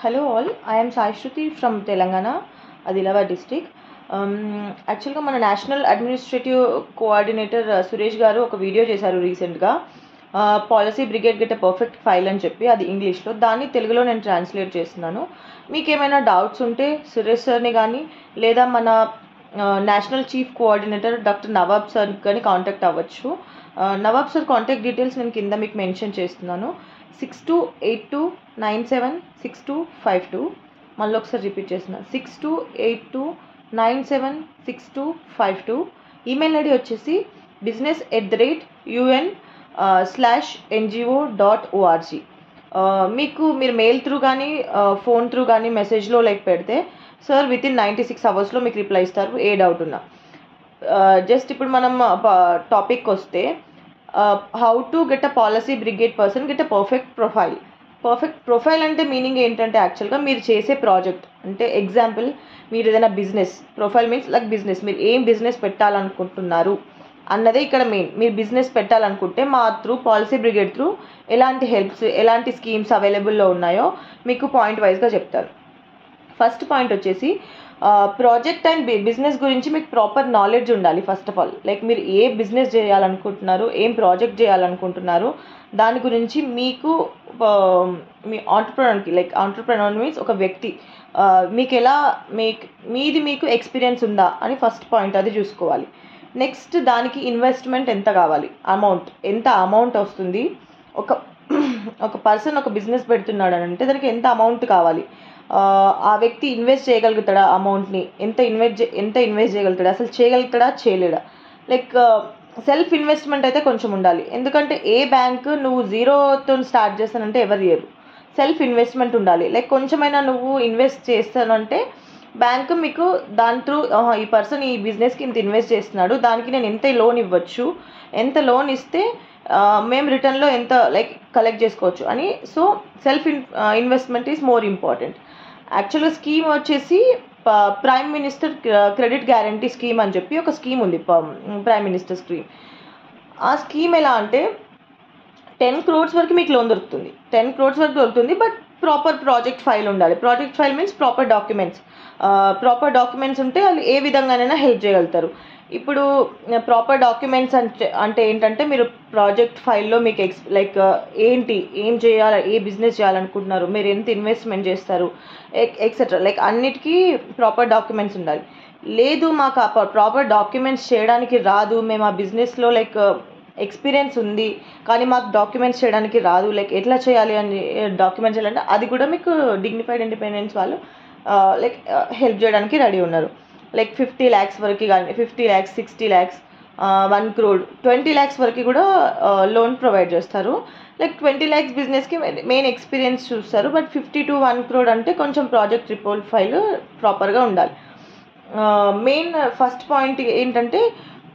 Hello all, I am Sai Shruti from Telangana, Adilabad district. యాక్చువల్గా మన national administrative coordinator Suresh గారు ఒక video చేశారు రీసెంట్గా. Policy brigade get a perfect file అని చెప్పి, అది ఇంగ్లీష్లో. దాన్ని తెలుగులో నేను ట్రాన్స్లేట్ చేస్తున్నాను. మీకు ఏమైనా డౌట్స్ ఉంటే సురేష్ సార్ని కానీ లేదా మన national chief coordinator doctor Nawab sir కానీ కాంటాక్ట్ అవ్వచ్చు. నవాబ్ సార్ కాంటాక్ట్ డీటెయిల్స్ నేను కింద మీకు మెన్షన్ చేస్తున్నాను. 6282976252. మళ్ళీ ఒకసారి రిపీట్ చేస్తున్నాను, 6282976252. ఈమెయిల్ ఐడి వచ్చేసి business@un/ngo.org. మీరు మెయిల్ త్రూ కానీ ఫోన్ త్రూ కానీ మెసేజ్లో పెడితే సార్ వితిన్ 96 అవర్స్లో మీకు రిప్లై ఇస్తారు, ఏ డౌట్ ఉన్నా. జస్ట్ ఇప్పుడు మనం టాపిక్ వస్తే, how to get a policy brigade person get a perfect profile. Perfect profile అంటే మీనింగ్ ఏంటంటే, యాక్చువల్గా మీరు చేసే ప్రాజెక్ట్ అంటే, ఎగ్జాంపుల్ మీరు ఏదైనా business, profile means like business, మీరు ఏం బిజినెస్ పెట్టాలనుకుంటున్నారు అన్నదే ఇక్కడ మెయిన్. మీరు బిజినెస్ పెట్టాలనుకుంటే మా త్రూ పాలసీ బ్రిగేడ్ త్రూ ఎలాంటి హెల్ప్స్, ఎలాంటి స్కీమ్స్ అవైలబుల్లో ఉన్నాయో మీకు పాయింట్ వైజ్గా చెప్తాను. ఫస్ట్ పాయింట్ వచ్చేసి, ప్రాజెక్ట్ అండ్ బిజినెస్ గురించి మీకు ప్రాపర్ నాలెడ్జ్ ఉండాలి. ఫస్ట్ ఆఫ్ ఆల్, మీరు ఏ బిజినెస్ చేయాలనుకుంటున్నారు, ఏం ప్రాజెక్ట్ చేయాలనుకుంటున్నారు, దాని గురించి మీకు మీ ఆంటర్ప్రెనర్కి, ఆంటర్ప్రెనర్ మీన్స్ ఒక వ్యక్తి, మీకు ఎలా మీకు ఎక్స్పీరియన్స్ ఉందా అని ఫస్ట్ పాయింట్ అది చూసుకోవాలి. నెక్స్ట్, దానికి ఇన్వెస్ట్మెంట్ ఎంత కావాలి, ఎంత అమౌంట్ వస్తుంది. ఒక పర్సన్ ఒక బిజినెస్ పెడుతున్నాడు అని అంటే దానికి ఎంత అమౌంట్ కావాలి, ఆ వ్యక్తి ఇన్వెస్ట్ చేయగలుగుతాడా, అమౌంట్ని ఎంత ఇన్వెస్ట్ చేయగలుగుతాడా, అసలు చేయగలుగుతాడా చేయలేడా. సెల్ఫ్ ఇన్వెస్ట్మెంట్ అయితే కొంచెం ఉండాలి. ఎందుకంటే ఏ బ్యాంక్ నువ్వు జీరోతో స్టార్ట్ చేస్తానంటే ఎవరు చేయరు. సెల్ఫ్ ఇన్వెస్ట్మెంట్ ఉండాలి. కొంచెమైనా నువ్వు ఇన్వెస్ట్ చేస్తానంటే బ్యాంక్ మీకు దాని త్రూ, ఈ పర్సన్ ఈ బిజినెస్కి ఇంత ఇన్వెస్ట్ చేస్తున్నాడు, దానికి నేను ఎంత లోన్ ఇవ్వచ్చు, ఎంత లోన్ ఇస్తే మేము రిటర్న్లో ఎంత కలెక్ట్ చేసుకోవచ్చు అని. So self investment is more important. యాక్చువల్గా స్కీమ్ వచ్చేసి prime minister credit guarantee scheme అని చెప్పి ఒక స్కీమ్ ఉంది, ప్రైమ్ మినిస్టర్ స్కీమ్. ఆ స్కీమ్ ఎలా అంటే 10 crores వరకు మీకు లోన్ దొరుకుతుంది. 10 crores వరకు దొరుకుతుంది, బట్ ప్రాపర్ ప్రాజెక్ట్ ఫైల్ ఉండాలి. Project file means proper documents ఉంటే వాళ్ళు ఏ విధంగానైనా హెల్ప్ చేయగలుగుతారు. ఇప్పుడు ప్రాపర్ డాక్యుమెంట్స్ అంటే ఏంటంటే, మీరు ప్రాజెక్ట్ ఫైల్లో మీకు ఏం చేయాలి, ఏ బిజినెస్ చేయాలనుకుంటున్నారు, మీరు ఎంత ఇన్వెస్ట్మెంట్ చేస్తారు, ఎక్సెట్రా, అన్నిటికీ ప్రాపర్ డాక్యుమెంట్స్ ఉండాలి. లేదు మాకు ఆ ప్రాపర్ డాక్యుమెంట్స్ చేయడానికి రాదు, మేము ఆ బిజినెస్లో ఎక్స్పీరియన్స్ ఉంది కానీ మాకు డాక్యుమెంట్స్ చేయడానికి రాదు, ఎట్లా చేయాలి అని డాక్యుమెంట్స్ చేయాలంటే అది కూడా మీకు డిగ్నిఫైడ్ ఇండిపెండెన్స్ వాళ్ళు హెల్ప్ చేయడానికి రెడీ ఉన్నారు. 50 lakhs వరకు కానీ, 50 lakhs, 60 lakhs, 1 crore, 20 lakhs వరకు కూడా లోన్ ప్రొవైడ్ చేస్తారు. 20 lakhs బిజినెస్కి మెయిన్ ఎక్స్పీరియన్స్ చూస్తారు, బట్ 50 to 1 crore అంటే కొంచెం ప్రాజెక్ట్ రిపోర్ట్ ఫైల్ ప్రాపర్గా ఉండాలి. మెయిన్ ఫస్ట్ పాయింట్ ఏంటంటే,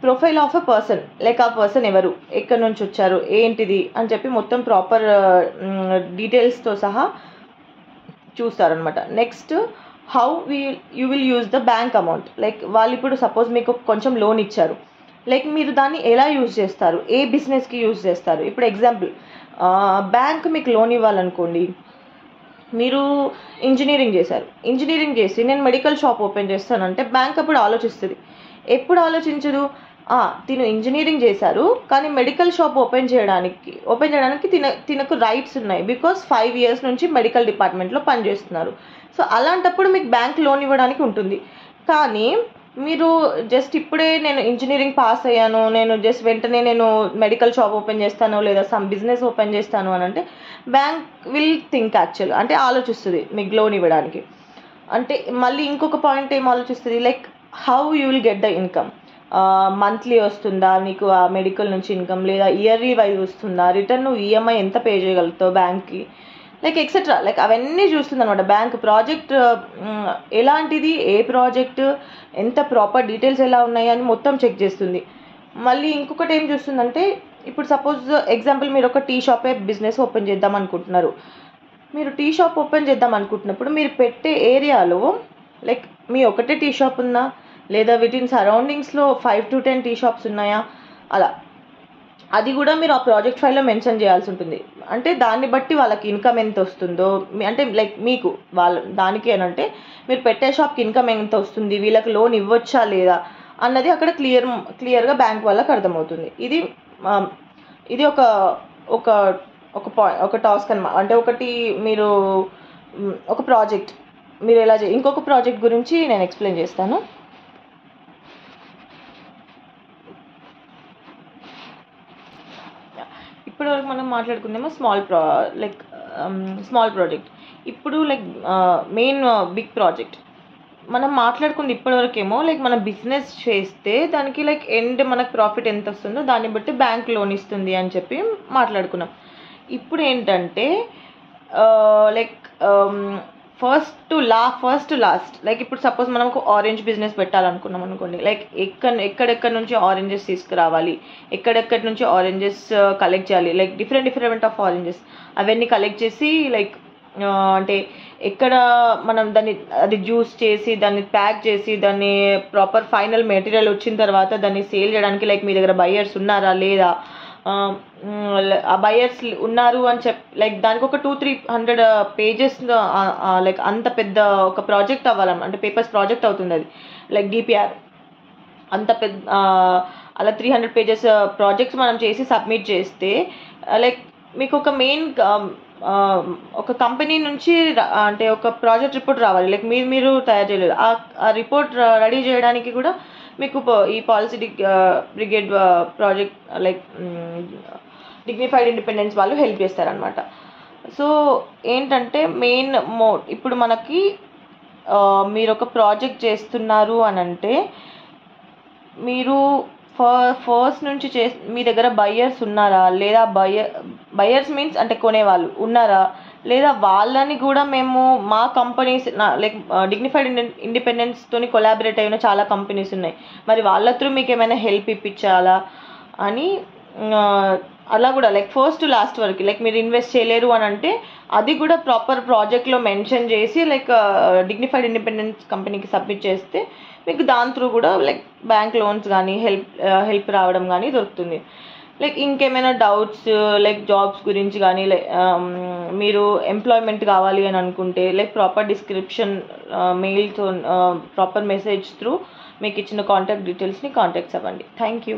ప్రొఫైల్ ఆఫ్ ఎ పర్సన్, ఆ పర్సన్ ఎవరు, ఎక్కడి నుంచి వచ్చారు, ఏంటిది అని చెప్పి మొత్తం ప్రాపర్ డీటెయిల్స్తో సహా చూస్తారనమాట. Next, how you will use the bank amount. వాళ్ళు ఇప్పుడు సపోజ్ మీకు కొంచెం లోన్ ఇచ్చారు, మీరు దాన్ని ఎలా యూజ్ చేస్తారు, ఏ బిజినెస్కి యూజ్ చేస్తారు. ఇప్పుడు ఎగ్జాంపుల్, బ్యాంక్ మీకు లోన్ ఇవ్వాలనుకోండి, మీరు ఇంజనీరింగ్ చేసి నేను మెడికల్ షాప్ ఓపెన్ చేస్తానంటే బ్యాంక్ అప్పుడు ఆలోచిస్తుంది. ఎప్పుడు ఆలోచించదు, తిను ఇంజనీరింగ్ చేశారు కానీ మెడికల్ షాప్ ఓపెన్ చేయడానికి తినకు రైట్స్ ఉన్నాయి, బికాస్ 5 years నుంచి మెడికల్ డిపార్ట్మెంట్లో పనిచేస్తున్నారు. సో అలాంటప్పుడు మీకు బ్యాంక్ లోన్ ఇవ్వడానికి ఉంటుంది. కానీ మీరు జస్ట్ ఇప్పుడే నేను ఇంజనీరింగ్ పాస్ అయ్యాను, నేను జస్ట్ వెంటనే నేను మెడికల్ షాప్ ఓపెన్ చేస్తాను లేదా సమ్ బిజినెస్ ఓపెన్ చేస్తాను అని అంటే బ్యాంక్ విల్ థింక్, యాక్చువల్ అంటే ఆలోచిస్తుంది మీకు లోన్ ఇవ్వడానికి. అంటే మళ్ళీ ఇంకొక పాయింట్ ఏం ఆలోచిస్తుంది, how you will get the income. Monthly వస్తుందా నీకు ఆ మెడికల్ నుంచి ఇన్కమ్, లేదా ఇయర్లీ వైజ్ వస్తుందా, రిటర్న్ నువ్వు ఈఎంఐ ఎంత పే చేయగలుగుతావు బ్యాంక్కి, ఎక్సెట్రా, అవన్నీ చూస్తుంది అనమాట బ్యాంక్. ప్రాజెక్ట్ ఎలాంటిది, ఏ ప్రాజెక్ట్, ఎంత ప్రాపర్ డీటెయిల్స్ ఎలా ఉన్నాయి అని మొత్తం చెక్ చేస్తుంది. మళ్ళీ ఇంకొకటి ఏం చూస్తుందంటే, ఇప్పుడు సపోజ్ ఎగ్జాంపుల్ మీరు ఒక టీ షాపే బిజినెస్ ఓపెన్ చేద్దాం అనుకుంటున్నారు. మీరు టీ షాప్ ఓపెన్ చేద్దాం అనుకుంటున్నప్పుడు మీరు పెట్టే ఏరియాలో మీ ఒకటే టీ షాప్ ఉందా, లేదా వితిన్ సరౌండింగ్స్లో 5 to 10 టీ షాప్స్ ఉన్నాయా, అలా అది కూడా మీరు ఆ ప్రాజెక్ట్ ఫైల్లో మెన్షన్ చేయాల్సి ఉంటుంది. అంటే దాన్ని బట్టి వాళ్ళకి ఇన్కమ్ ఎంత వస్తుందో, అంటే లైక్ మీకు వాళ్ళ దానికి అని అంటే మీరు పెట్టే షాప్కి ఇన్కమ్ ఎంత వస్తుంది, వీళ్ళకి లోన్ ఇవ్వచ్చా లేదా అన్నది అక్కడ క్లియర్గా బ్యాంక్ వాళ్ళకి అర్థమవుతుంది. ఇది ఒక ఒక ఒక టాస్క్ అనమాట. అంటే ఒకటి మీరు ఒక ప్రాజెక్ట్ మీరు ఎలా ఇంకొక ప్రాజెక్ట్ గురించి నేను ఎక్స్ప్లెయిన్ చేస్తాను. ఇప్పుడు వరకు మనం మాట్లాడుకుందేమో స్మాల్ ప్రాజెక్ట్. ఇప్పుడు లైక్ మెయిన్ బిగ్ ప్రాజెక్ట్ మనం మాట్లాడుకుంది ఇప్పటివరకేమో లైక్ మనం బిజినెస్ చేస్తే దానికి లైక్ ఎండ్ మనకు ప్రాఫిట్ ఎంత వస్తుందో దాన్ని బట్టి బ్యాంక్ లోన్ ఇస్తుంది అని చెప్పి మాట్లాడుకున్నాం. ఇప్పుడు ఏంటంటే like first to last like ఇప్పుడు సపోజ్ మనం ఒక ఆరెంజ్ బిజినెస్ పెట్టాలనుకున్నాం అనుకోండి. లైక్ ఎక్కడెక్కడ నుంచి ఆరెంజెస్ తీసుకురావాలి, ఎక్కడెక్కడి నుంచి ఆరెంజెస్ కలెక్ట్ చేయాలి, లైక్ డిఫరెంట్ ఆఫ్ ఆరెంజెస్ అవన్నీ కలెక్ట్ చేసి లైక్ అంటే ఎక్కడ మనం అది జ్యూస్ చేసి దాన్ని ప్యాక్ చేసి దాన్ని ప్రాపర్ ఫైనల్ మెటీరియల్ వచ్చిన తర్వాత దాన్ని సేల్ చేయడానికి లైక్ మీ దగ్గర బయ్యర్స్ ఉన్నారా లేదా, ఆ బయర్స్ ఉన్నారు అని లైక్ దానికి ఒక 200-300 పేజెస్ లైక్ అంత పెద్ద ఒక ప్రాజెక్ట్ అవ్వాలన్నమాట. అంటే పేపర్స్ ప్రాజెక్ట్ అవుతుంది అది, లైక్ డిపిఆర్ అంత పెద్ద అలా 300 పేజెస్ ప్రాజెక్ట్స్ మనం చేసి సబ్మిట్ చేస్తే లైక్ మీకు ఒక మెయిన్ ఒక కంపెనీ నుంచి అంటే ఒక ప్రాజెక్ట్ రిపోర్ట్ రావాలి. లైక్ మీరు తయారు చేయలేదు ఆ రిపోర్ట్ రెడీ చేయడానికి కూడా మీకు ఈ policy brigade project like dignified independence వాళ్ళు హెల్ప్ చేస్తారనమాట. సో ఏంటంటే మెయిన్ ఇప్పుడు మనకి మీరు ఒక ప్రాజెక్ట్ చేస్తున్నారు అని అంటే మీరు ఫస్ట్ నుంచి మీ దగ్గర బయ్యర్స్ ఉన్నారా లేదా, బయ్యర్స్ మీన్స్ అంటే కొనేవాళ్ళు ఉన్నారా లేదా, వాళ్ళని కూడా మేము మా కంపెనీస్ లైక్ డిగ్నిఫైడ్ ఇండిపెండెన్స్తోని కొలాబరేట్ అయిన చాలా కంపెనీస్ ఉన్నాయి, మరి వాళ్ళ త్రూ మీకు ఏమైనా హెల్ప్ ఇప్పించాలా అని అలా కూడా లైక్ ఫస్ట్ టు లాస్ట్ వరకు లైక్ మీరు ఇన్వెస్ట్ చేయలేరు అని అంటే అది కూడా ప్రాపర్ ప్రాజెక్ట్లో మెన్షన్ చేసి లైక్ డిగ్నిఫైడ్ ఇండిపెండెన్స్ కంపెనీకి సబ్మిట్ చేస్తే మీకు దాని త్రూ కూడా లైక్ బ్యాంక్ లోన్స్ కానీ హెల్ప్ రావడం కానీ దొరుకుతుంది. లైక్ ఇంకేమైనా డౌట్స్ లైక్ జాబ్స్ గురించి కానీ మీరు ఎంప్లాయ్మెంట్ కావాలి అని అనుకుంటే లైక్ ప్రాపర్ డిస్క్రిప్షన్ మెయిల్తో ప్రాపర్ మెసేజ్ త్రూ మీకు ఇచ్చిన కాంటాక్ట్ డీటెయిల్స్ని కాంటాక్ట్స్ అవ్వండి. Thank you.